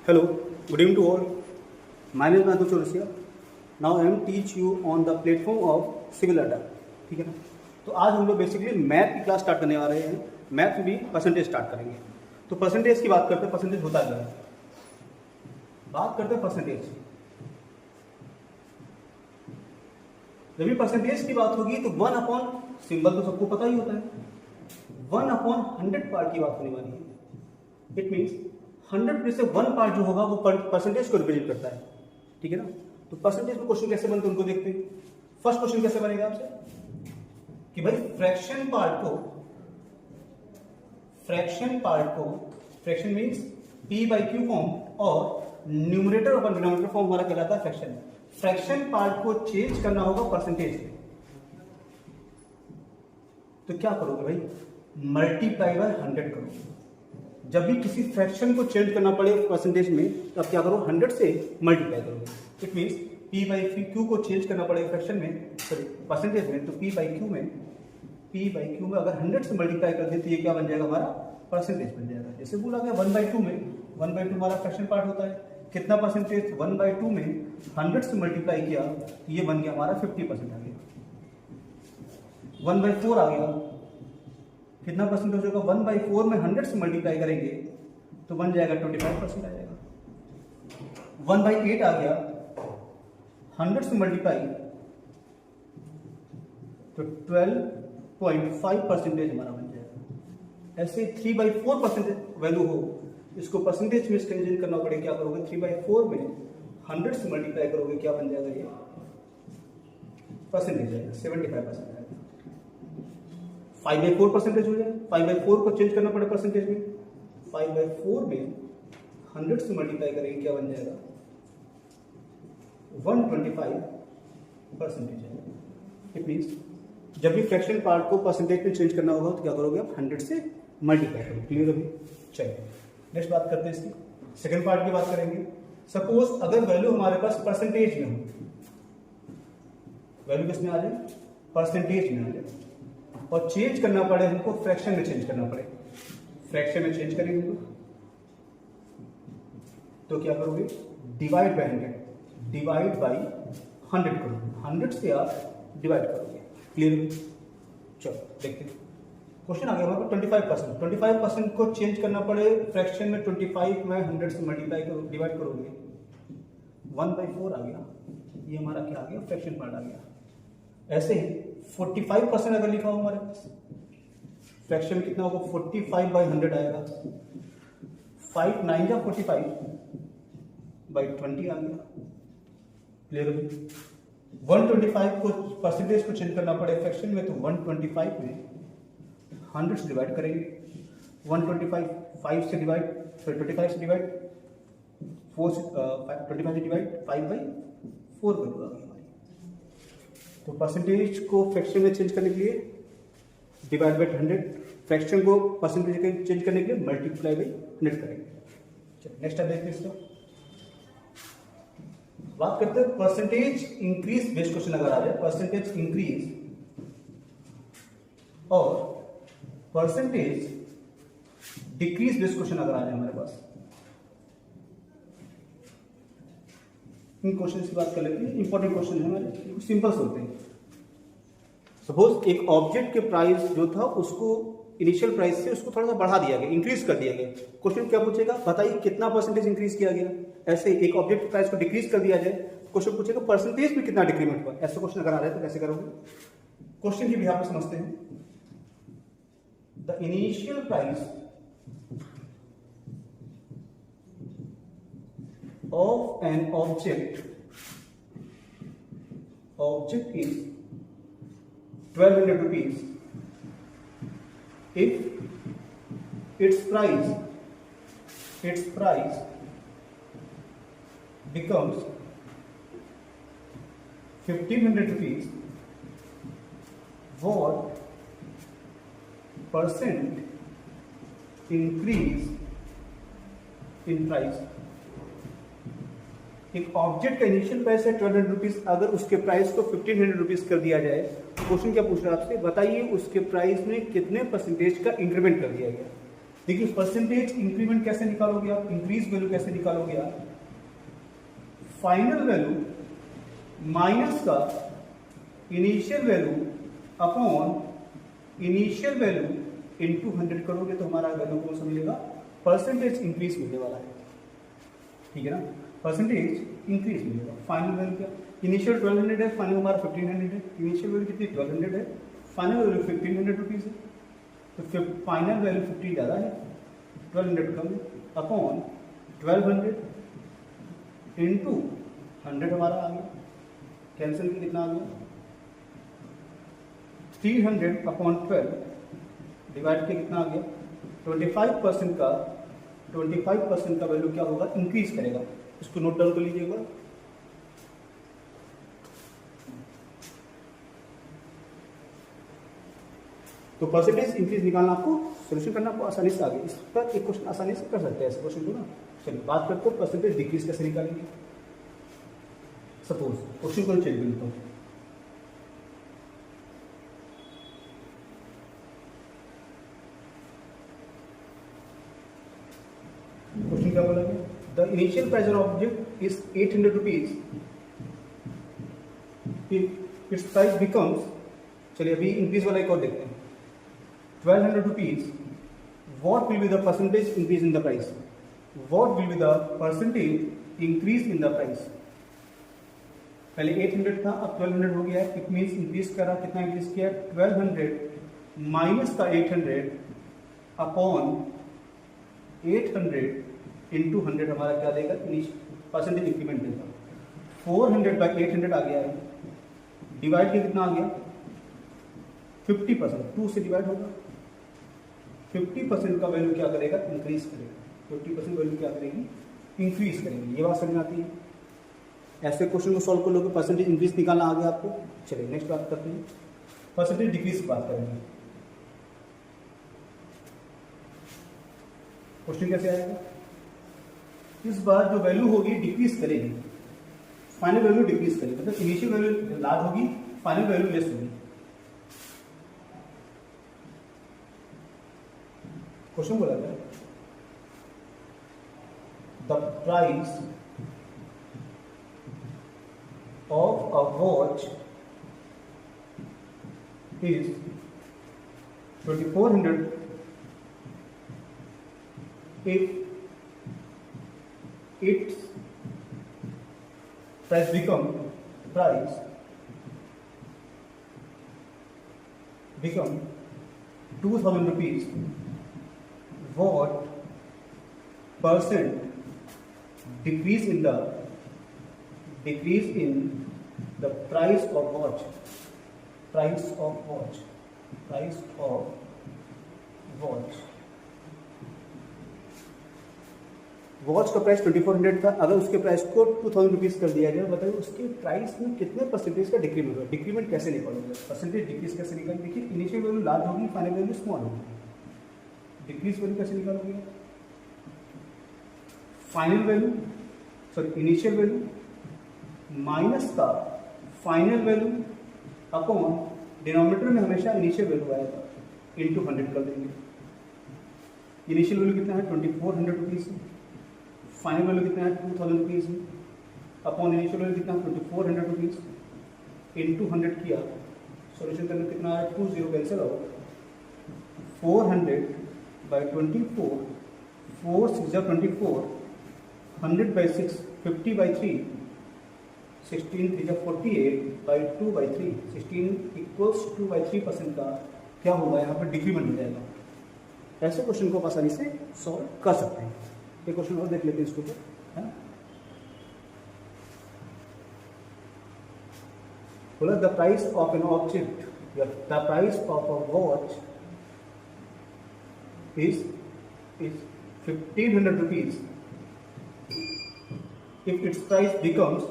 Hello, good evening to all. My name is Madhu Chaurasia. Now I am teach you on the platform of Civil Data. ठीक है ना। तो आज हम लोग बेसिकली मैथ की क्लास स्टार्ट करने वाले हैं। मैथ में भी परसेंटेज स्टार्ट करेंगे। तो परसेंटेज की बात करते हैं, परसेंटेज होता क्या है। बात करते हैं परसेंटेज। जब भी परसेंटेज की बात होगी तो 1/, सिंबल तो सबको पता ही होता है, 1/100 पार्ट की बात होने वाली है। इट मीन्स 100 में से 1 पार्ट जो होगा वो परसेंटेज को रिप्रेजेंट करता है। ठीक है ना। तो परसेंटेज में क्वेश्चन कैसे बनते हैं उनको देखते हैं। फर्स्ट क्वेश्चन कैसे बनेगा आपसे कि भाई फ्रैक्शन मीन्स p/q फॉर्म और न्यूमरेटर और डिनोमिनेटर फॉर्म हमारा कहलाता है फ्रैक्शन। फ्रैक्शन पार्ट को चेंज करना होगा परसेंटेज में। तो क्या करोगे भाई, मल्टीप्लाई बाय 100 करोगे। जब भी किसी फ्रैक्शन को चेंज करना पड़े परसेंटेज में तो आप क्या करो, 100 से मल्टीप्लाई करोगे। इट मीन्स p/q को चेंज करना पड़ेगा फ्रैक्शन में, सॉरी परसेंटेज में, तो p/q में अगर 100 से मल्टीप्लाई कर दे तो ये क्या बन जाएगा, हमारा परसेंटेज बन जाएगा। जैसे बोला गया 1/2 में, 1/2 हमारा फ्रैक्शन पार्ट होता है। कितना परसेंटेज, 1/2 में 100 से मल्टीप्लाई किया तो ये बन गया हमारा 50% आ गया। 1/4 आ गया, कितना परसेंटेज होगा, 1/4 में 100 से मल्टीप्लाई करेंगे तो बन जाएगा 25% आ जाएगा। 1/8 आ गया, 100 से मल्टीप्लाई तो 12.5% हमारा बन जाएगा। ऐसे 3/4% वैल्यू हो, इसको परसेंटेज में चेंज करना पड़े, क्या करोगे, 3/4 में 100 से मल्टीप्लाई करोगे, क्या बन जाएगा, ये परसेंटेज आएगा, 75% आएगा। 5/4 परसेंटेज हो जाए, 5/4 को चेंज करना पड़े परसेंटेज में, 5/4 में 100 से मल्टीप्लाई करेंगे, क्या बन जाएगा, 125% आएगा। इट मीन्स जब भी फ्रैक्शन पार्ट को परसेंटेज में चेंज करना होगा तो क्या करोगे आप, 100 से मल्टीप्लाई करोगे। क्लियर अभी। चलिए नेक्स्ट बात करते हैं इसकी, सेकंड पार्ट की बात करेंगे। सपोज अगर वैल्यू हमारे पास परसेंटेज में हो, वैल्यू किसमें आ जाए, परसेंटेज में आ जाए, और चेंज करना पड़े हमको फ्रैक्शन में चेंज करना पड़े, फ्रैक्शन में चेंज करेंगे तो क्या करोगे, डिवाइड बाय 100 करोगे, 100 से आप डिवाइड करोगे। क्लियर। चलो देखते हैं क्वेश्चन आ गया हमारे पास 25% को चेंज करना पड़े फ्रैक्शन में, 25 में 100 से मल्टीप्लाई करो, डिवाइड करोगे, 1/4 आ गया, ये हमारा क्या आ गया, फ्रैक्शन पार्ट आ गया। ऐसे ही 45% अगर लिखा हो हमारे पास, फ्रैक्शन कितना होगा, 45/100 आएगा, 5 9 या 45/20 आ गया। क्लियर हो। 125 को परसेंटेज को चेंज करना पड़े फ्रैक्शन में तो 125 में 100 से डिवाइड करेंगे, 125 5 से डिवाइड, 25 से डिवाइड 4 से 25 से डिवाइड 5/4 करूँगा हमारी। तो परसेंटेज को फ्रैक्शन में चेंज करने के लिए डिवाइड बाय 100, फ्रैक्शन को परसेंटेज में चेंज करने के लिए मल्टीप्लाई बाय 100 करेंगे। चलिए नेक्स्ट टाइम देखते हैं इसको। बात करते हैं परसेंटेज इंक्रीज बेस्ड क्वेश्चन अगर आ जाए, परसेंटेज इंक्रीज और परसेंटेज डिक्रीज बेस्ड क्वेश्चन अगर आ जाए हमारे पास, इन क्वेश्चन की बात कर लेते हैं। इंपॉर्टेंट क्वेश्चन है हमारे, सिंपल होते हैं। सपोज एक ऑब्जेक्ट के प्राइस जो था उसको इनिशियल प्राइस से उसको थोड़ा सा बढ़ा दिया गया, इंक्रीज कर दिया गया। क्वेश्चन क्या पूछेगा, बताइए कितना परसेंटेज इंक्रीज किया गया। ऐसे एक ऑब्जेक्ट के प्राइस को डिक्रीज कर दिया जाए, क्वेश्चन पूछेगा परसेंटेज में कितना डिक्रीमेंट हुआ। ऐसे क्वेश्चन अगर आ रहा है तो कैसे करोगे, क्वेश्चन की बिहार पर समझते हैं। The initial price of an object is 1200 rupees if its price becomes 1500 rupees, what percent increase in price। एक ऑब्जेक्ट का इनिशियल प्राइस है 1200 रुपीज, अगर उसके प्राइस को 1500 रुपीज कर दिया जाए, क्वेश्चन क्या पूछ रहा है आपसे, बताइए उसके प्राइस में कितने परसेंटेज का इंक्रीमेंट कर दिया गया। देखिए परसेंटेज इंक्रीमेंट कैसे निकालोगे आप, इंक्रीज वैल्यू कैसे निकालोगे आप, फाइनल वैल्यू माइनस का initial value upon initial value into 100 करोगे तो हमारा वैल्यू कौन सा मिलेगा, परसेंटेज इंक्रीज मिलने वाला है, ठीक है ना, परसेंटेज इंक्रीज मिलेगा। फाइनल वैल्यू क्या, इनिशियल 1200 है, फाइनल हमारा 1500 है, इनिशियल वैल्यू कितनी 1200 है, फाइनल वैल्यू 1500 रुपीज है, तो फाइनल वैल्यू 50 ज़्यादा है, 1200 कम है, अपॉन 1200 इंटू 100 हमारा आ गया, कैंसिल की कितना आ गया 300 अपॉन 12 डिवाइड के कितना आ गया 25% का वैल्यू क्या होगा, इंक्रीज करेगा। इसको नोट डाउन कर लीजिएगा। तो परसेंटेज इंक्रीज निकालना आपको, सोल्यूशन करना आपको आसानी से आगे, इस पर एक क्वेश्चन आसानी से कर सकते हैं ऐसे क्वेश्चन को ना। चलिए बात करते हैं परसेंटेज डिक्रीज कैसे निकालेंगे। सपोज क्वेश्चन को चेक कर लेता हूँ। क्वेश्चन क्या बोला गया, the initial price of object is 800 rupees, it's price becomes, चलिए अभी इंक्रीज वाला एक और देखते हैं, 1200 rupees, what will be the percentage increase in the price, what will be the percentage increase in the price। पहले 800 था, अब 1200 हो गया है, इट मीन्स इंक्रीज करा, कितना इंक्रीज किया 1200 माइनस का 800 अपॉन 800 इंटू 100 हमारा क्या देगा, परसेंटेज इंक्रीमेंट देगा। 400 बाई 800 आ गया है, डिवाइड के कितना आ गया 50%, 2 से डिवाइड होगा, 50% का वैल्यू क्या करेगा, इंक्रीज करेगा, 50% वैल्यू क्या करेगी, इंक्रीज करेगी। ये बात समझ आती है। ऐसे क्वेश्चन को सॉल्व कर लोगे, परसेंटेज इंक्रीज निकालना आ गया आपको। चलिए नेक्स्ट बात करते हैं, परसेंटेज डिक्रीज की बात करेंगे। क्वेश्चन कैसे आएगा, इस बार जो वैल्यू होगी डिक्रीज करेगी, फाइनल वैल्यू डिक्रीज करेगी, मतलब इनिशियल वैल्यू लार्ज होगी, फाइनल वैल्यू लेस होगी। क्वेश्चन बोला था the price of a watch is 2400 if its price become 2000 rupees, what percent decrease in the price of watch, watch का price 2400 था, अगर उसके प्राइस को 2000 रुपीज कर दिया जाए, बताइए उसके प्राइस में कितने परसेंटेज का डिक्रीमेंट होगा। डिक्रीमेंट कैसे निकालोगे, परसेंटेज डिक्रीज कैसे निकालोगे, देखिए इनिशियल वैल्यू लार्ज होगी, फाइनल वैल्यू स्मॉल होगी, डिक्रीज वैल्यू कैसे निकालोगे, final value sorry initial value minus का फाइनल वैल्यू अपॉन डिनोमिनेटर में हमेशा इनिशियल वैल्यू आएगा, इंटू 100 कर देंगे। इनिशियल वैल्यू कितना है 2400 रुपीज, फाइनल वैल्यू कितना है 2000 रुपीज, अपॉन इनिशियल वैल्यू कितना 2400 रुपीज, इंटू 100 किया, सॉल्यूशन करने कितना है 20 cancel out, 400 by 24, 4 6 24, 100 by 6, 50 by 3, 16 3 48 by 2 by 3, 16 equals 2 by 3% का क्या होगा, यहाँ पर डिक्रीमेंट हो जाएगा। ऐसे क्वेश्चन को आसानी से सॉल्व कर सकते हैं। ये क्वेश्चन और देख लेते हैं इसके ऊपर, बोला the price of an object, the price of a watch is 1500 rupees, if its price becomes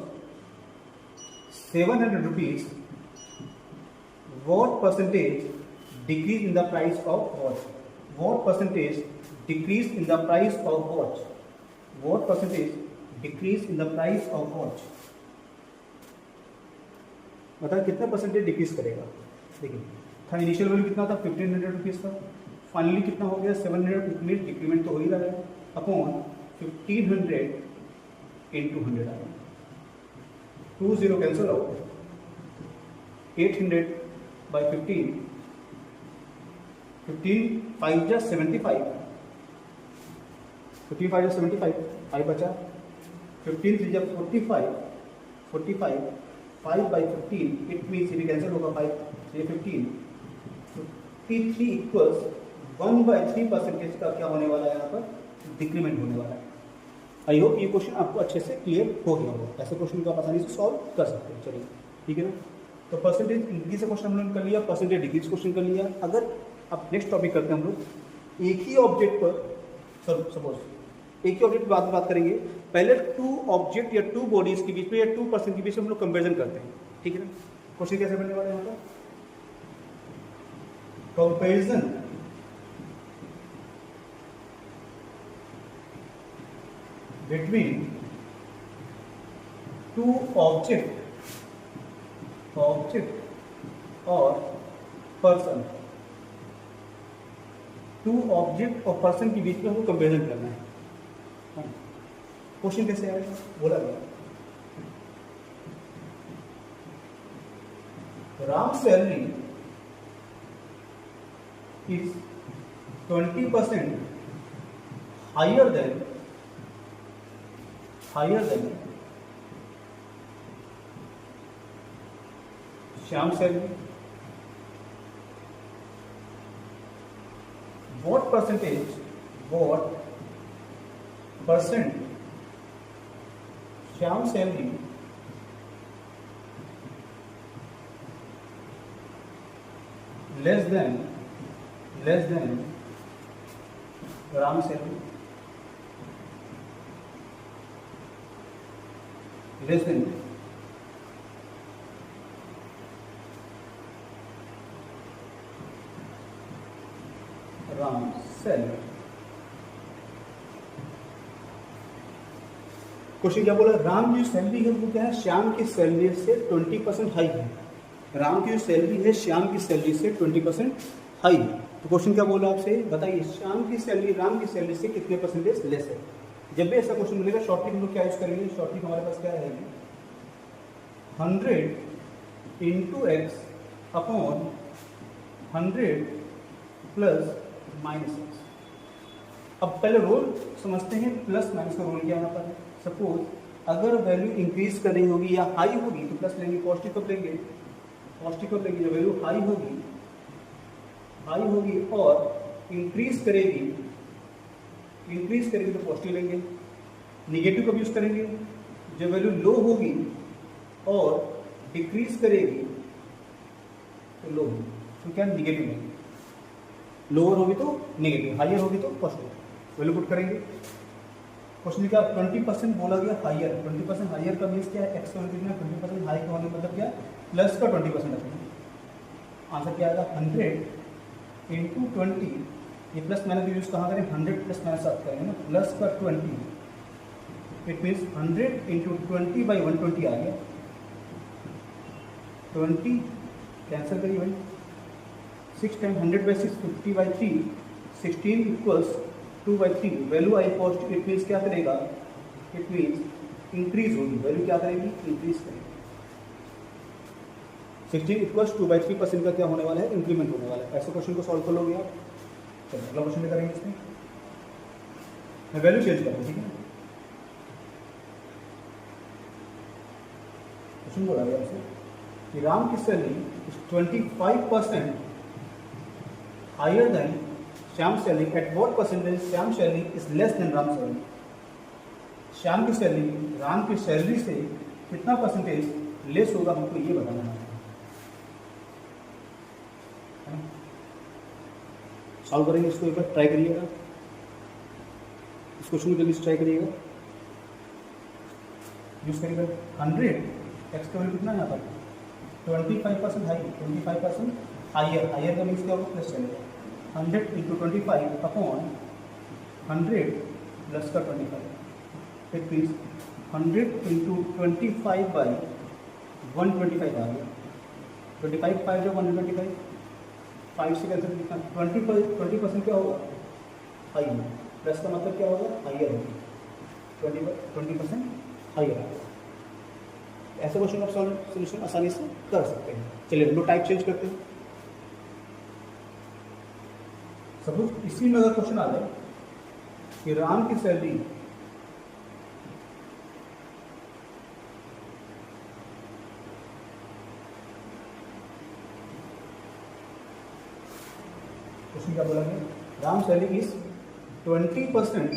700 rupees, what percentage decrease in the price of watch, what percentage decrease in the price of watch, what percentage decrease in the price of watch, बताओ कितना percentage decrease करेगा। देखिए था initial value कितना था 1500 rupees था, finally कितना हो गया 700 मीन डिक्रीमेंट तो हो ही रहा है अपॉन 1500 इंटू 100 आएगा 20 कैंसिल आउट 800 बाई 15 5 जा 75 15 5 जा 75 5 बचा 15 3 जा 45 5 बाई 15 इट मीन्स ये कैंसिल होगा 5 ये 15 53 इक्वल्स 1/3% का क्या होने वाला है यहाँ पर डिक्रीमेंट होने वाला है। आई होप ये क्वेश्चन आपको अच्छे से क्लियर हो गया होगा। ऐसे क्वेश्चन को आप आसानी से सॉल्व कर सकते हैं। चलिए ठीक है ना। तो परसेंटेज इंक्रीज का क्वेश्चन हमने कर लिया, परसेंटेज डिक्रीज क्वेश्चन कर लिया। अगर अब नेक्स्ट टॉपिक करते हैं हम लोग एक ही ऑब्जेक्ट पर सपोज एक ही ऑब्जेक्ट पर बात करेंगे। पहले टू ऑब्जेक्ट या टू बॉडीज के बीच में या 2% के बीच में हम लोग कंपेरिजन करते हैं। ठीक है ना। क्वेश्चन कैसे बनने वाला है यहाँ पर comparison between two object or person, two object और पर्सन के बीच में हमको कंपेरिजन करना है। क्वेश्चन कैसे आएगा बोला गया Ram salary is 20% higher than Shyam salary. what percent Shyam salary less than Ram salary less than Ram salary. Question क्या बोला राम की जो सैलरी है वो क्या है श्याम की सैलरी से 20% हाई है। राम की जो सैलरी है श्याम की सैलरी से 20% हाई है। तो क्वेश्चन क्या बोला आपसे बताइए श्याम की सैलरी राम की सैलरी से कितने परसेंटेज लेस है। जब भी ऐसा क्वेश्चन मिलेगा शॉर्ट ट्रिक हम लोग क्या यूज करेंगे। शॉर्ट ट्रिक हमारे पास क्या है 100 into x upon 100 plus minus x. अब पहले रोल समझते हैं प्लस माइनस का रोल क्या यहाँ पर। सपोज अगर वैल्यू इंक्रीज करनी होगी या हाई होगी तो प्लस लेंगे, पॉजिटिव कब लेंगे जब वैल्यू हाई होगी और इंक्रीज करेगी तो पॉजिटिव लेंगे। निगेटिव कब यूज करेंगे जब वैल्यू लो होगी और डिक्रीज करेगी तो लो होगी तो क्या निगेटिव लेंगे। लोअर होगी तो नेगेटिव, हायर होगी तो पॉजिटिव वैल्यू पुट करेंगे। क्वेश्चन क्या 20% बोला गया हायर। 20% हायर का मीन्स क्या है एक्स का वैल्यू 20% हाई का होने मतलब क्या प्लस का 20% रखेंगे। आंसर क्या आएगा 100 इंटू 20। ये प्लस माइनस यूज कहाँ करें 100 प्लस माइनस साथ करेंगे ना प्लस का 20 इट मीन्स 100 इंटू 20 बाई 120 आ गया 20 कैंसिल करिए भाई 6 time 100 by 6 50 by 3 16 equals 2 by 3 value I positive it means क्या करेगा इट मीन्स इंक्रीज होगी वैल्यू क्या करेगी इंक्रीज करेगी 16 इक्वल्स 2 बाई 3% का क्या होने वाला है इंक्रीमेंट होने वाला है। ऐसे क्वेश्चन को सॉल्व कर लोगे आप। चलिए अगला क्वेश्चन करेंगे इसमें मैं वैल्यू चेंज करूँ ठीक है। क्वेश्चन बोला गया आपसे कि राम की salary is 25% higher than Shyam salary at what percentage Shyam salary is less than Ram salary. Shyam की सैलरी राम की सैलरी से कितना परसेंटेज लेस होगा हमको ये बताना है। सॉल्व करेंगे इसको एक बार ट्राई करिएगा इस क्वेश्चन को जल्दी से ट्राई करिएगा यूज करिएगा 100 एक्स का वैल्यू कितना है यहाँ पर 25% हाई 25% हायर का मीन्स क्या होगा प्लस चलेगा 100 इंटू 25 अपॉन 100 प्लस का 25 इट मीन्स 100 इंटू 25 बाई 125 आ गया 25 5 जो 125 5 से कैंसिल कितना 20% क्या होगा हाई, प्लस का मतलब क्या होगा हाइयर होगी, 20% हाइयर आएगा। ऐसे क्वेश्चन आप सोल्यूशन आसानी से कर सकते हैं। चलिए हम लोग टाइप चेंज करते हैं। सपोज इसी में अगर क्वेश्चन आ जाए कि राम की सैलरी क्वेश्चन क्या बोला गया, Ram salary is 20%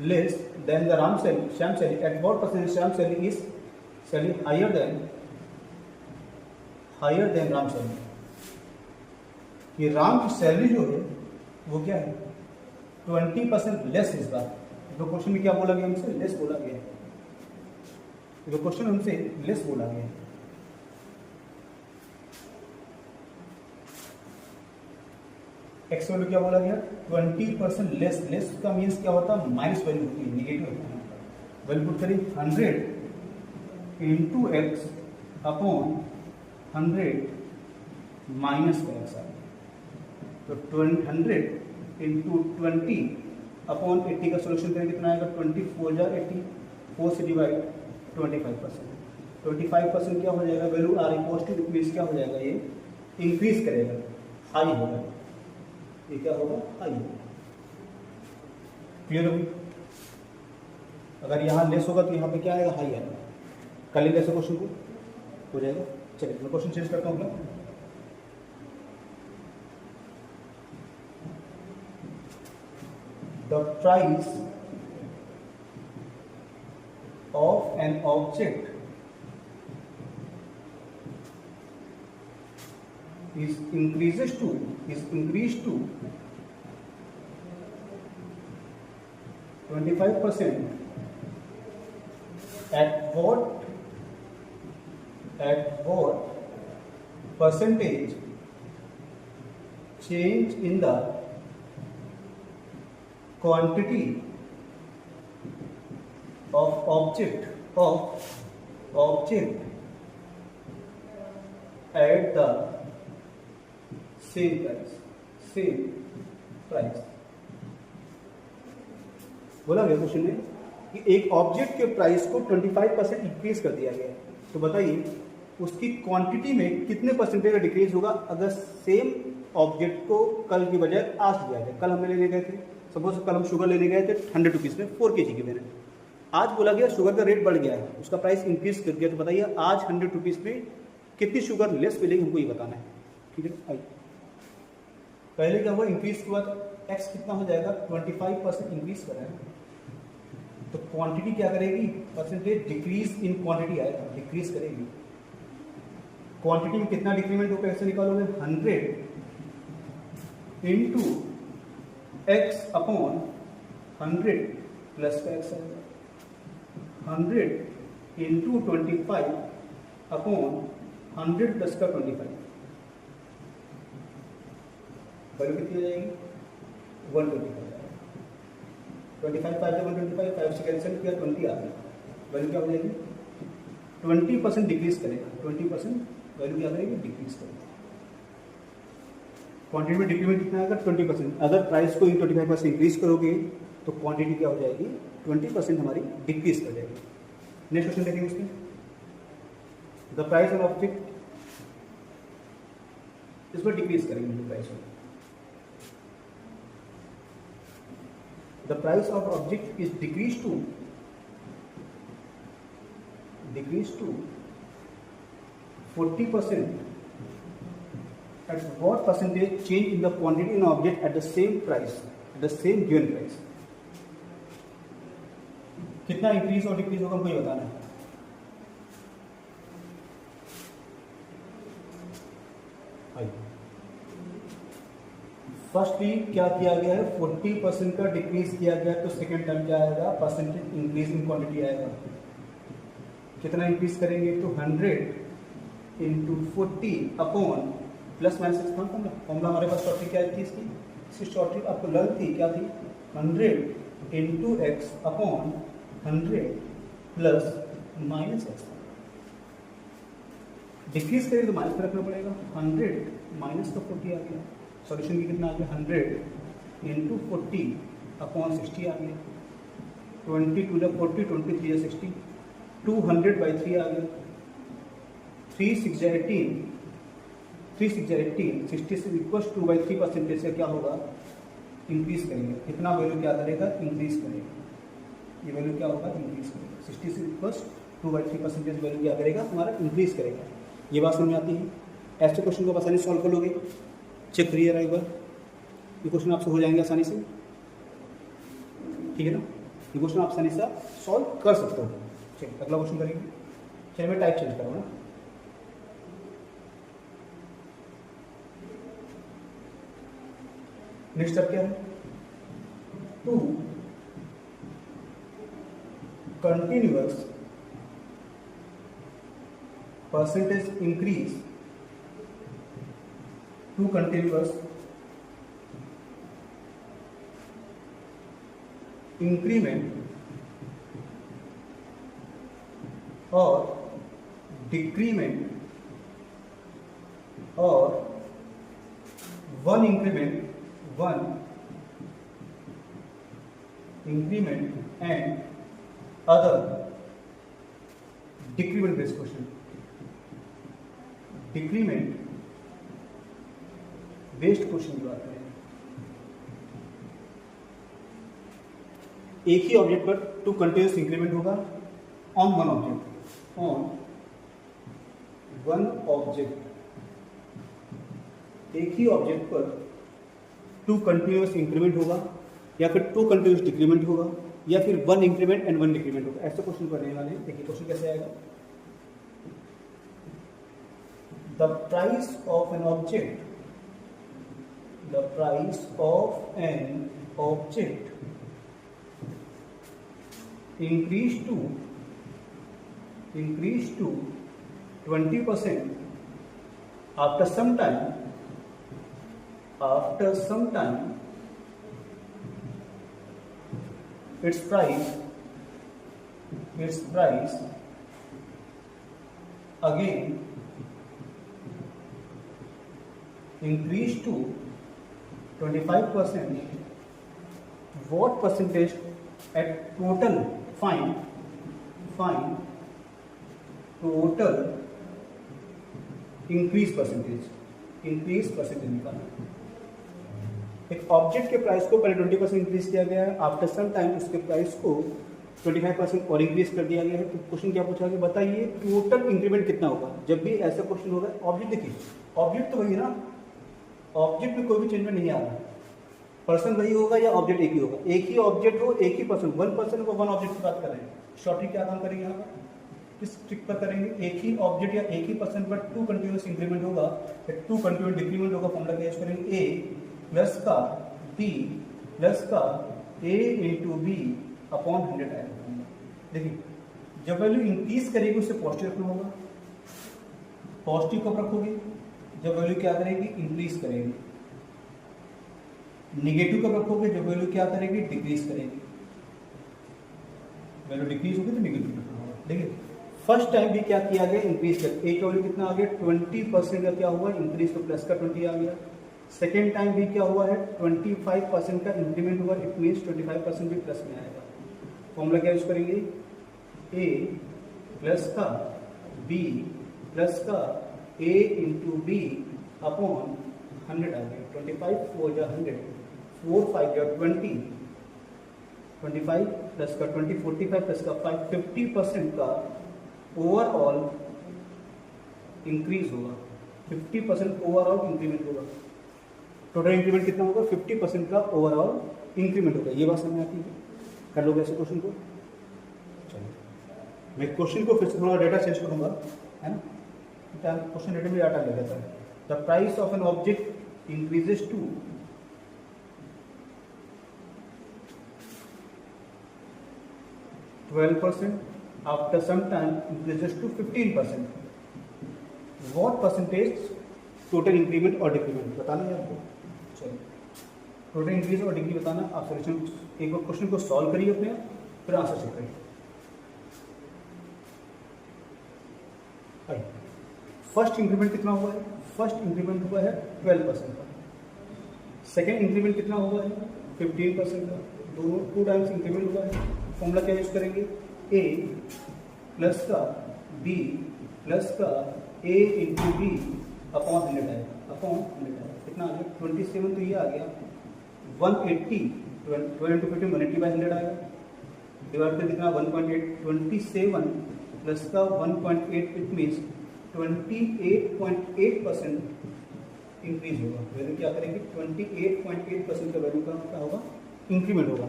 less than the Ram salary, Shyam salary. At what percentage Shyam salary is salary higher than Ram salary? ये राम की सैलरी जो है वो क्या है 20% लेस इस बार। तो क्वेश्चन में क्या बोला गया हमसे, लेस बोला गया है। तो क्वेश्चन हमसे लेस बोला गया है। एक्स वैल्यू क्या बोला गया 20% लेस। लेस का मीन्स क्या होता है माइनस वैल्यू होती है, निगेटिव होती है। वैल्यू पुट करें 100 इंटू एक्स अपॉन 100 माइनस का एक्स आएगा। तो 100 इंटू 20 अपॉन 80 का सोल्यूशन करें कितना आएगा 24 जा 80, 4 से डिवाइड 25%। 25% क्या हो जाएगा वैल्यू आर पॉजिटिव मीन्स क्या हो जाएगा ये इंक्रीज करेगा, हाई होगा। ये क्या होगा हाई होगा। क्लियर होगी। अगर यहाँ लेस होगा तो यहाँ पे क्या आएगा हाई आएगा। कर लेंगे ऐसे क्वेश्चन को हो जाएगा। चलिए मैं क्वेश्चन चेंज करता हूँ। The price of an object is increased to 25% at what percentage change in the quantity of object at the same price. बोला गया क्वेश्चन में कि एक ऑब्जेक्ट के प्राइस को 25% इंक्रीज कर दिया गया है। तो बताइए उसकी क्वांटिटी में कितने परसेंटेज का डिक्रीज होगा अगर सेम ऑब्जेक्ट को कल की बजाय आज दिया जाए। कल हम लेने गए थे, सपोज कल हम शुगर लेने गए थे 100 रुपीज़ में 4 kg की मैंने। आज बोला गया शुगर का रेट बढ़ गया है, उसका प्राइस इंक्रीज कर दिया। तो बताइए आज 100 रुपीज़ में कितनी शुगर लेस मिलेगी हमको ये बताना है। ठीक है, आइए पहले क्या हुआ इंक्रीज हुआ तो एक्स कितना हो जाएगा 25% इंक्रीज कर रहा है। तो क्वांटिटी क्या करेगी परसेंटेज डिक्रीज इन क्वांटिटी आएगा, डिक्रीज करेगी। क्वांटिटी में कितना डिक्रीमेंट होगा कैसे निकालोगे 100 इंटू एक्स अपॉन 100 प्लस का एक्स आएगा 100 इंटू 25 अपॉन 100 प्लस का 25 वैल्यू कितनी हो जाएगी 125 25 5 से 125 5 से कैंसिल किया 20 आ गया। वैल्यू क्या हो जाएगी 20% डिक्रीज करेगा। 20% वैल्यू क्या करेगी डिक्रीज करेगा। क्वांटिटी में डिक्रीमेंट कितना आएगा 20%। अगर प्राइस को 25% इंक्रीज करोगे तो क्वांटिटी क्या हो जाएगी 20% हमारी डिक्रीज कर जाएगी। नेक्स्ट क्वेश्चन देखेंगे उसमें द प्राइस ऑफ ऑब्जेक्ट, इसमें डिक्रीज करेंगे प्राइस को। The price of object is decreased to 40%. At what percentage change in the quantity in object at the same price, at the same given price? कितना increase और decrease होगा हमको ये बताना है। फर्स्टली क्या किया गया है 40% का डिक्रीज किया गया। तो सेकेंड टर्म क्या आएगा परसेंटेज इंक्रीज इन क्वांटिटी आएगा। कितना इंक्रीज करेंगे तो 100 into 40 upon plus minus formula हमारे पास शॉर्टली क्या थी इसकी शॉर्टली आपको लर्न थी क्या थी 100 into x upon 100 plus minus x. Decrease करेंगे तो माइनस में रखना पड़ेगा। 100 माइनस का 40 आ गया, सॉल्यूशन की कितना आ गया 100 इंटू 40 अपॉन 60 आ गया। 20 2 40, 23 60, 200/3 आ गया। 3 6 18, 3 6 18, 66 इक्वल 2/3% से क्या होगा इंक्रीज करेंगे। कितना वैल्यू क्या करेगा इंक्रीज करेगा, ये वैल्यू क्या होगा इंक्रीज करेगा। 66 इक्वल 2/3% वैल्यू क्या करेगा हमारा इंक्रीज करेगा। ये बात समझ आती है। ऐसे क्वेश्चन को आप आसानी सॉल्व कर लोगे, चेक करिए एक बार, ये क्वेश्चन आपसे हो जाएंगे आसानी से, ठीक है ना। ये क्वेश्चन आप आसानी से सॉल्व कर सकते हो। चलिए अगला क्वेश्चन करेंगे। चलिए मैं टाइप चेंज करूँ ना, नेक्स्ट स्टेप क्या है, to continuous percentage increase, to continuous increment or decrement or one increment and other decrement based question, decrement based question की बात करें। एक ही ऑब्जेक्ट पर 2 कंटिन्यूअस इंक्रीमेंट होगा ऑन वन ऑब्जेक्ट, एक ही ऑब्जेक्ट पर 2 कंटिन्यूअस इंक्रीमेंट होगा या फिर 2 कंटिन्यूअस डिक्रीमेंट होगा या फिर 1 इंक्रीमेंट एंड 1 डिक्रीमेंट होगा। ऐसे क्वेश्चन करने वाले हैं। देखिए क्वेश्चन कैसे आएगा, the price of an object increased to 20% after some time its price again increase to 25%, what percentage at total find total increase percentage निकालना। एक ऑब्जेक्ट के प्राइस को पहले 20% इंक्रीज किया गया है, आफ्टर सम टाइम उसके प्राइस को 25% और इंक्रीज कर दिया गया है। तो क्वेश्चन क्या पूछा गया बताइए टोटल इंक्रीमेंट कितना होगा। जब भी ऐसा क्वेश्चन होगा ऑब्जेक्ट देखिए, ऑब्जेक्ट तो वही है ना, ऑब्जेक्ट में कोई भी चेंजमेंट नहीं आ रहा है, पर्सन वही होगा या ऑब्जेक्ट एक ही होगा। एक ही ऑब्जेक्ट हो एक ही पर्सन, 1% को 1 ऑब्जेक्ट की बात कर रहे हैं। शॉर्टली क्या काम करेंगे यहाँ पर, किस ट्रिक पर करेंगे, एक ही ऑब्जेक्ट या एक ही पर्सन पर 2 कंटिन्यूअस इंक्रीमेंट होगा या 2 कंटिन्यूअस डिक्रीमेंट होगा। फॉर्मूला क्या यूज करेंगे, ए प्लस का बी प्लस का ए इंटू बी अपॉन 100 आएगा। देखिए जब वैल्यू इंक्रीज करेगी उससे पॉजिटिव रखना होगा, पॉजिटिव कब रखोगे जब वैल्यू क्या करेगी इंक्रीज करेगी, निगेटिव कब रखोगे जब वैल्यू क्या करेगी डिक्रीज करेगी। वैल्यू डिक्रीज होगी तो निगेटिव रखना होगा। देखिए फर्स्ट टाइम भी क्या किया गया इंक्रीज कर, एक वैल्यू कितना आ गया 20% का क्या हुआ इंक्रीज, तो प्लस का 20 आ गया। सेकेंड टाइम भी क्या हुआ है 25% का इंक्रीमेंट हुआ, इट मीन्स 25% भी प्लस में आएगा। फॉर्मूला क्या यूज करेंगे, ए प्लस का बी प्लस का ए इंटू बी अपॉन 100 आ गया। 25 4 जा 100, 4 5 जा 20, 25 प्लस का 20 45 प्लस का 5 50% का ओवरऑल इंक्रीज होगा, 50% ओवरऑल इंक्रीमेंट होगा। टोटल इंक्रीमेंट कितना होगा 50% का ओवरऑल इंक्रीमेंट होगा। ये बात समझ आती है, कर लोगे ऐसे क्वेश्चन को। चलिए मैं क्वेश्चन को फिर से थोड़ा डेटा चेंज करूंगा, है ना, क्वेश्चन डेटा में डाटा ले लेता है। The price of an object increases to 12%, after some time increases to 15%. What percentage total increment और decrement बताना है आपको। चलिए टोटल इंक्रीज और डिक्रीज बताना। आप सॉल्यूशन एक बार क्वेश्चन को सॉल्व करिए अपने, फिर आंसर चेक करिए। फर्स्ट इंक्रीमेंट कितना हुआ है? फर्स्ट इंक्रीमेंट हुआ है 12% का, सेकेंड इंक्रीमेंट कितना हुआ है? 15% का, दोनों 2 टाइम्स इंक्रीमेंट हुआ है। फॉर्मूला क्या यूज करेंगे? ए प्लस का बी प्लस का ए इंटू बी अपॉन 100 आएगा, अपॉन 100 आएगा। कितना आ गया? 27, तो ये आ गया 180, 12 into 15 180/100 आएगा, डिवाइड कर कितना? 1.8, 27 प्लस का 1.8, इट मीन्स 28.8% इंक्रीज होगा। वैल्यू क्या करेंगे? 28.8% का वैल्यू का क्या होगा? इंक्रीमेंट होगा।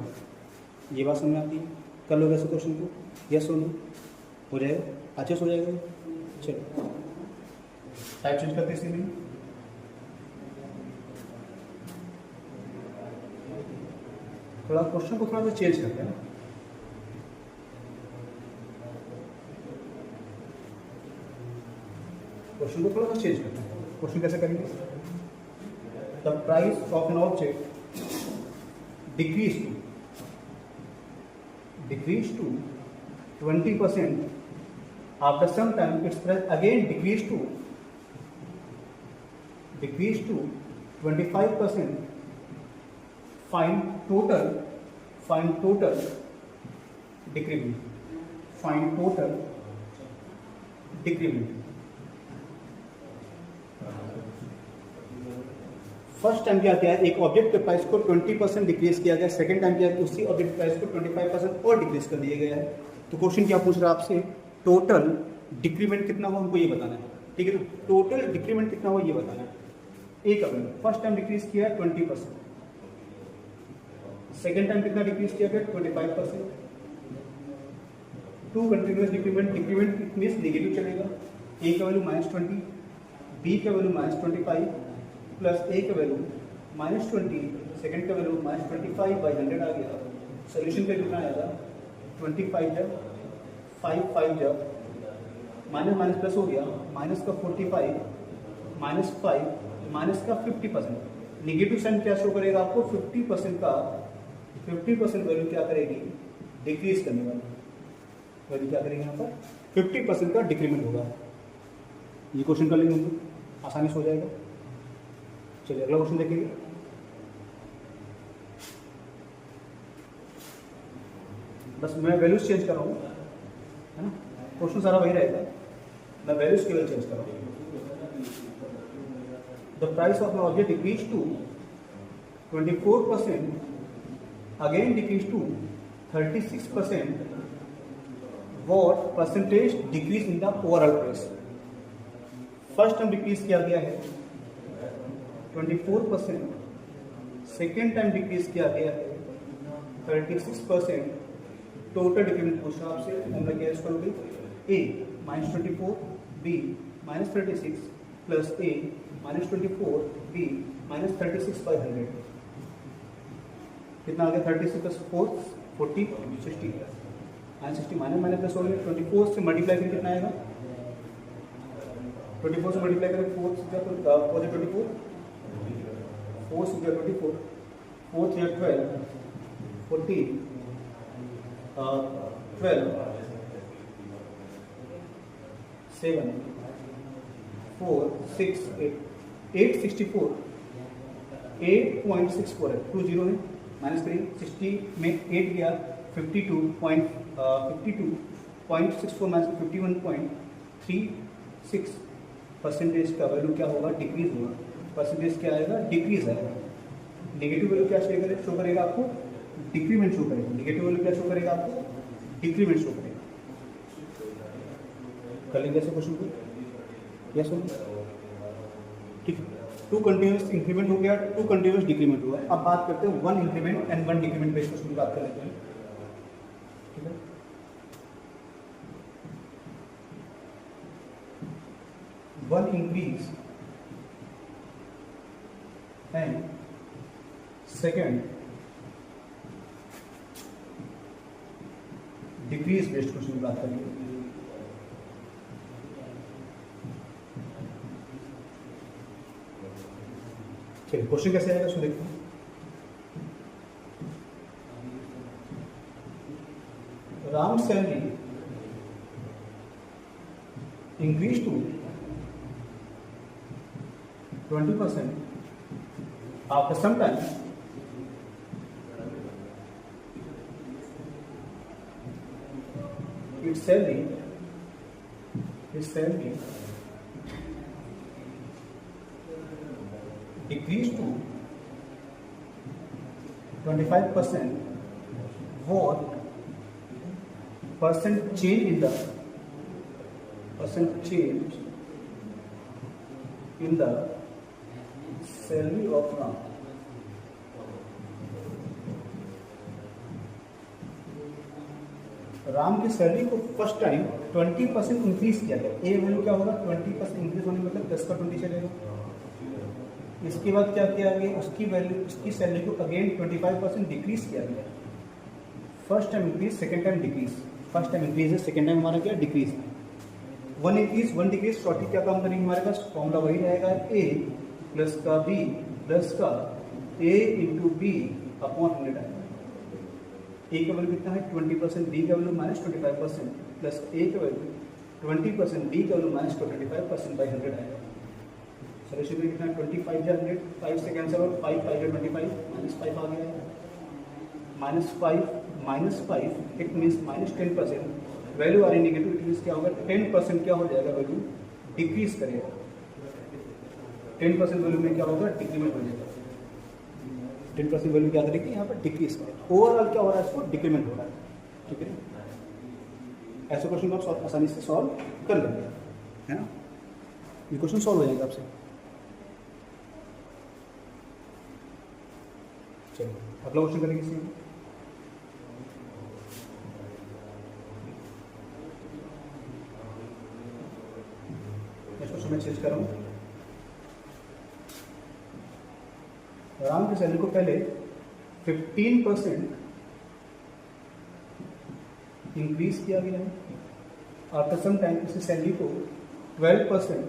ये बात समझ में आती है? कर लो वैसे क्वेश्चन को, यस हो नो हो जाएगा, अच्छे से हो जाएगा। चलो टाइप चेंज करते इसी में, थोड़ा क्वेश्चन को थोड़ा सा चेंज करते हैं। क्वेश्चन को थोड़ा सा चेंज करते हैं। क्वेश्चन कैसे करेंगे? The price of an object decrease to 20%, after some time its price again decreased to 25%. Find total decrement. Find total decrement. First time क्या किया? एक ऑब्जेक्ट के प्राइस को 20% डिक्रीज किया गया, सेकंड टाइम क्या? उसी ऑब्जेक्ट प्राइस को 25% और डिक्रीज कर दिया गया है। तो क्वेश्चन क्या पूछ रहा है आपसे? टोटल डिक्रीमेंट कितना हुआ हमको ये बताना है, ठीक है ना? टोटल डिक्रीमेंट कितना हुआ ये बताना है। एक अपने फर्स्ट टाइम डिक्रीज किया 20%, सेकेंड टाइम कितना डिक्रीज किया गया? 25%। 2 continuous decrement it means negative चलेगा। ए का वैल्यू -20, बी का वैल्यू -25 प्लस ए का वैल्यू -20, सेकेंड का वैल्यू -25/100 आ गया। सोल्यूशन का कितना आएगा? 25 जब 5 जब माइनस माइनस प्लस हो गया, माइनस का 45 -5 माइनस का 50%। निगेटिव साइन क्या शो करेगा आपको? 50% का 50% वैल्यू क्या करेगी? डिक्रीज करने वाली वैल्यू क्या करेगी? यहाँ पर 50% का डिक्रीमेंट होगा। ये क्वेश्चन कर लेंगे हम लोग, आसानी से हो जाएगा। चलिए अगला क्वेश्चन देखेंगे। बस मैं वैल्यूज चेंज कर रहा हूँ, है ना? क्वेश्चन सारा वही रहेगा, मैं वैल्यूज केवल चेंज कर रहा हूँ। The price of an object decrease to 24%, again decrease to 36%. What percentage decrease in the overall price? First time decrease किया गया है 24%, सेकेंड टाइम डिक्रीज किया गया है 36%. टोटल डिक्रीमेंट पूछ रहा आपसे, फॉर्मूला क्या यूज करोगे? ए -24 बी -36 प्लस ए -24 बी -36/100 कितना आ गया? 36 प्लस 4 40 60 -60 माइनस प्लस हो गया। 24 से मल्टीप्लाई करके कितना आएगा? 24 से मल्टीप्लाई करें 4 से 24 4 से 24 4 से 12 14 12 7 4 6 864 8.64 है, 20 है, माइनस करिए 60 में 8 गया 52.64 माइनस 51.36% का वैल्यू क्या होगा? डिक्रीज होगा। परसेंटेज क्या आएगा? डिक्रीज आएगा। नेगेटिव वैल्यू क्या शो करेगा आपको? डिक्रीमेंट शो करेगा। नेगेटिव वैल्यू क्या शो करेगा आपको? डिक्रीमेंट शो करेगा। कर लेंगे ऐसे क्वेश्चन को, यस हो? ठीक है, 2 कंटिन्यूस इंक्रीमेंट हो गया, 2 कंटिन्यूस डिक्रीमेंट हुआ। अब बात करते हैं 1 increment and 1 decrement based question की बात कर लेते हैं, ठीक है? 1 increase and second decrease based question की बात करेंगे। चलिए क्वेश्चन कैसे आएगा उसको देखते हैं। Ram's salary increased to 20% after some time its salary decreased to 25%. What percent change in the salary of Ram? Ram की सैलरी को फर्स्ट टाइम 20% इंक्रीज किया गया। ए वैल्यू क्या होगा? 20% इंक्रीज होने मतलब 10 का 20 चलेगा। इसके बाद क्या किया गया? उसकी वैल्यू, उसकी सैलरी को अगेन 25% डिक्रीज किया गया। First time increase, second time decrease. First time increase है, सेकेंड टाइम हमारा क्या डिक्रीज। 1 इंक्रीज 1 डिक्रीज, शॉर्टली क्या काम करेंगे? हमारे पास फॉर्मूला वही रहेगा, ए प्लस का बी प्लस का ए इंटू बी अपॉन 100 आएगा। ए का वैल्यू कितना है? 20%, बी का वैल्यू -25% प्लस ए का वैल्यू 20%, बी का वैल्यू -25% बाई 100 आएगा। सॉल्यूशन में कितना? 25 या 100, 5 से कैंसिल और 5 5 या 25 -5 आ गया है। -5 इट मीन्स -10%। वैल्यू आ रही नेगेटिव, इट मीन्स क्या होगा? 10% क्या हो जाएगा? वैल्यू डिक्रीज करेगा। 10% वैल्यू में क्या होगा? डिक्रीमेंट हो जाएगा। 10% वैल्यू क्या करेगी? यहाँ पर डिक्रीज करेगा। ओवरऑल क्या हो रहा है? इसको डिक्रीमेंट हो रहा है। ठीक है, ऐसे क्वेश्चन को आप आसानी से सॉल्व कर लेंगे, है ना? ये क्वेश्चन सॉल्व हो जाएगा आपसे। चलिए अगला क्वेश्चन करेंगे इसी में। क्वेश्चन मैं चेंज कर रहा हूँ। राम की सैलरी को पहले 15% इंक्रीज किया गया है। आफ्टर सम टाइम इसी सैलरी को 12%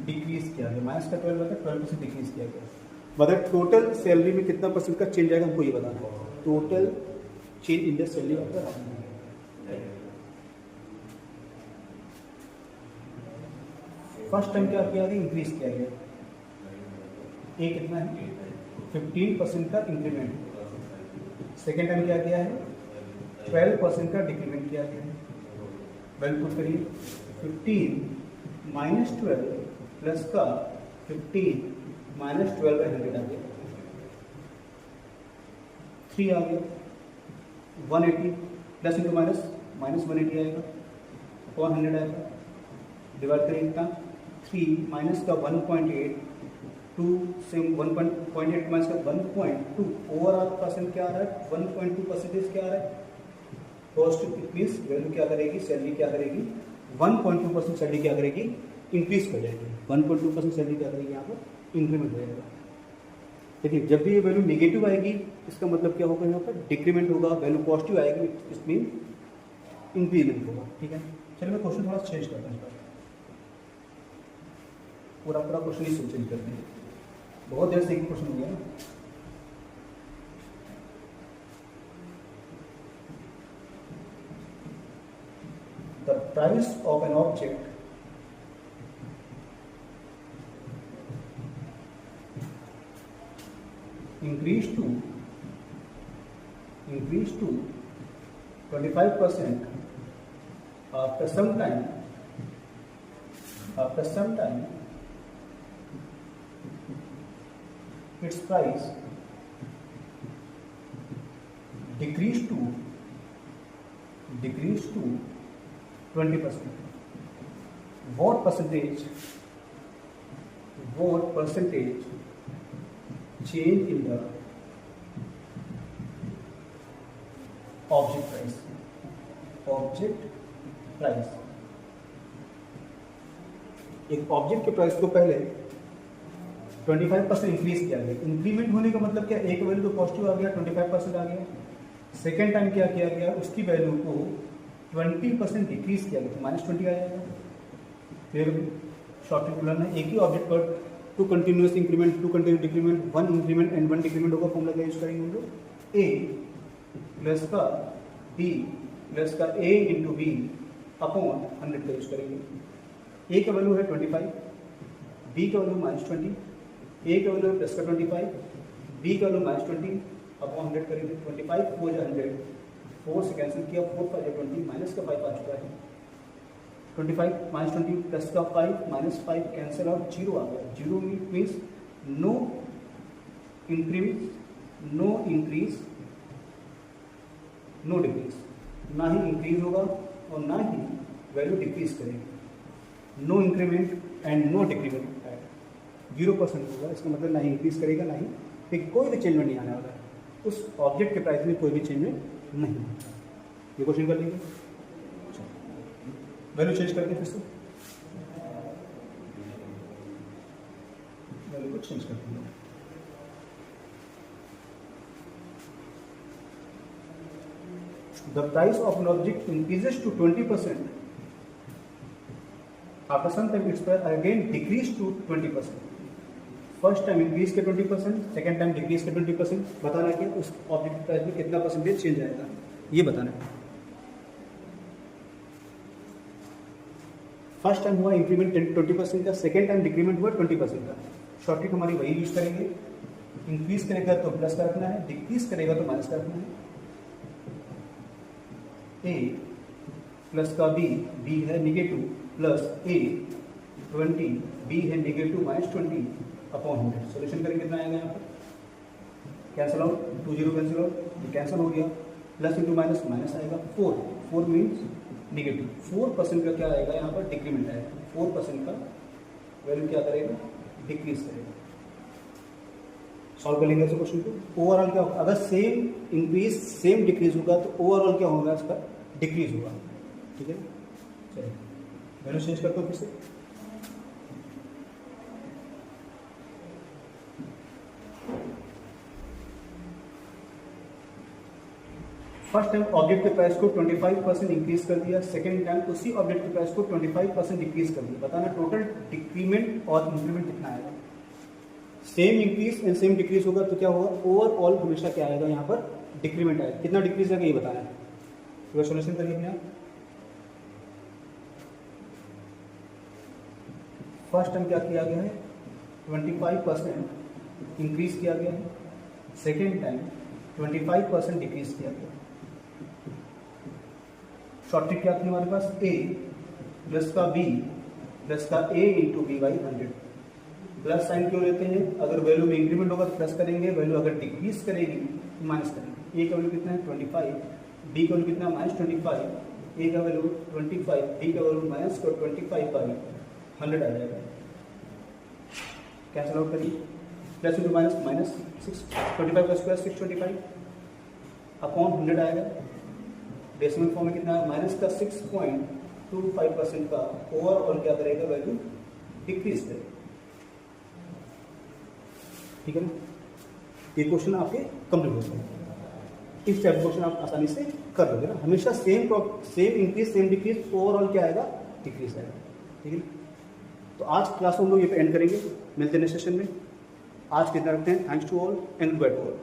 डिक्रीज किया गया। माइनस का 12 होता है, 12% डिक्रीज किया गया। मतलब टोटल सैलरी में कितना परसेंट का चेंज आएगा हमको ये बताना है। Total change in the salary of the Ram. First time क्या किया गया? इंक्रीज किया गया। ए कितना है? 15% का इंक्रीमेंट। सेकेंड टाइम क्या किया है? 12% का डिक्रीमेंट किया गया है। वेल पुट करिए, 15 माइनस 12 प्लस का 15 माइनस 12 बाई 100 आ गया। 3 आ गया। 180 प्लस इंटू माइनस -180 आएगा और 100 आएगा। डिवाइड करें इतना, 3 माइनस का 1.8, 2 से 1.8 माइनस का 1.2। ओवरऑल परसेंट क्या आ रहा है? 1.2% क्या आ रहा है? पॉजिटिव। इट मीन्स वैल्यू क्या करेगी? सैलरी क्या करेगी? 1.2% सैलरी क्या करेगी? इंक्रीज कर जाएगी। 1.2% सैलरी क्या करेगी? यहाँ पर इंक्रीमेंट हो जाएगा। देखिए जब भी ये वैल्यू नेगेटिव आएगी इसका मतलब क्या होगा? यहाँ पर डिक्रीमेंट होगा। वैल्यू पॉजिटिव आएगी इस मीन इंक्रीमेंट होगा। ठीक है, चलिए मैं क्वेश्चन थोड़ा चेंज करता हूँ। पूरा क्वेश्चन ही चेंज करते हैं, बहुत देर से एक क्वेश्चन हो गया ना। The price of an object increased to 25% after some time its price decreased to 20%. What percentage change in the object price? एक ऑब्जेक्ट के प्राइस को पहले 25% इंक्रीज किया गया। इंक्रीमेंट होने का मतलब क्या? एक वैल्यू तो पॉजिटिव आ गया, 25% आ गया। सेकेंड टाइम क्या किया गया? उसकी वैल्यू को 20% डिक्रीज किया गया, तो -20 आ जाएगा। फिर शॉर्ट रिकूलर में एक ही ऑब्जेक्ट पर 2 continuous increment, 2 continuous decrement, 1 increment and 1 decrement होगा। फॉर्मूला क्या यूज करेंगे हम लोग? ए प्लस का बी प्लस का ए इंटू बी अपॉन 100 का यूज करेंगे। ए का वैल्यू है 25, बी का वैल्यू -20, ए का वैल्यू प्लस का 25, बी का वैल्यू -20 अपॉन 100 करेंगे, 25 4 जा 100, 4 से कैंसिल किया, 4 5 जा 20, माइनस का 5 आ चुका है, 25 -20 प्लस का 5 -5 कैंसिल आउट, 0 आ गया, 0 means no increase, no increase, no decrease, ना ही इंक्रीज होगा और ना ही वैल्यू डिक्रीज करेगी, no increment and no decrement, 0% होगा, इसका मतलब ना ही इंक्रीज करेगा ना ही फिर कोई भी चेंजमेंट नहीं आने वाला है, उस ऑब्जेक्ट के प्राइस में कोई भी चेंजमेंट नहीं। ये क्वेश्चन कर लेंगे, वैल्यू चेंज करके फिर से वैल्यू को चेंज करते हैं। The price of an object increases to 20%. After some time, its price again decrease to 20%. First time increase के 20%, सेकेंड टाइम डिक्रीज के 20%, बताना कि उस ऑब्जेक्ट प्राइस में कितना परसेंटेज चेंज आएगा, ये बताना है। फर्स्ट टाइम हुआ इंक्रीमेंट 20% का, सेकेंड टाइम डिक्रीमेंट हुआ 20% का। शॉर्टकट हमारी वही यूज करेंगे, इंक्रीज करेगा तो प्लस का रखना है, डिक्रीज करेगा तो माइनस का रखना है। ए प्लस का बी है नेगेटिव, प्लस ए 20, बी है नेगेटिव -20 अपॉन 100। सोल्यूशन करेंगे कितना आएगा यहाँ पर, कैंसिल आउट, 2 0 कैंसिल आउट, ये कैंसिल हो गया, प्लस इंटू माइनस माइनस आएगा, 4 मीन्स नेगेटिव, 4% का क्या आएगा यहाँ पर, डिक्रीमेंट आएगा, 4% का वैल्यू क्या करेगा, डिक्रीज करेगा। सॉल्व कर लेंगे इस क्वेश्चन को। ओवरऑल क्या होगा, अगर सेम इंक्रीज सेम डिक्रीज होगा तो ओवरऑल क्या होगा, इसका डिक्रीज होगा, ठीक है। चलिए वैल्यू चेंज करते हो फिर से, फर्स्ट टाइम ऑब्जेक्ट के प्राइस को 25% इंक्रीज कर दिया, सेकेंड टाइम उसी ऑब्जेक्ट के प्राइस को 25% डिक्रीज कर दिया, बताना टोटल डिक्रीमेंट और इंक्रीमेंट कितना आएगा। Same increase and same decrease होगा तो क्या होगा, ओवरऑल हमेशा क्या आएगा यहाँ पर, डिक्रीमेंट आएगा। कितना डिक्रीज आएगा ये बताना है, तो सोल्यूशन करिए अपने आप। फर्स्ट टाइम क्या किया गया है, 25% इंक्रीज किया गया है, सेकेंड टाइम 25% डिक्रीज किया गया। शॉर्ट ट्रिक क्या थी हमारे पास, ए प्लस का बी प्लस का A into B by 100। Plus sign क्यों लेते हैं, अगर वैल्यू में इंक्रीमेंट होगा तो प्लस करेंगे, वैल्यू अगर डिक्रीज करेगी तो माइनस करेंगे। ए का वैल्यू कितना है 25, बी का वैल्यू कितना -25, ए का वैल्यू 25, बी का वैल्यू -25 बाई 100 आ जाएगा। कैंसिल आउट करिए, प्लस इंटू माइनस माइनस 6, 25 का स्क्वायर 625 अपॉन 100 आएगा। डेसिमल फॉर्म में कितना है, माइनस का 6.25% का ओवरऑल क्या करेगा, वैल्यू डिक्रीज करेगा, ठीक है ना। ये क्वेश्चन आपके कंप्लीट हो गए। इस टाइप क्वेश्चन आप आसानी से कर दोगे ना, हमेशा same increase same decrease, overall क्या आएगा, डिक्रीज आएगा, ठीक है। तो आज क्लास हम लोग ये पे एंड करेंगे, मिलते हैं नेक्स्ट सेशन में। आज कितना रखते हैं, thanks to all and good bye to all.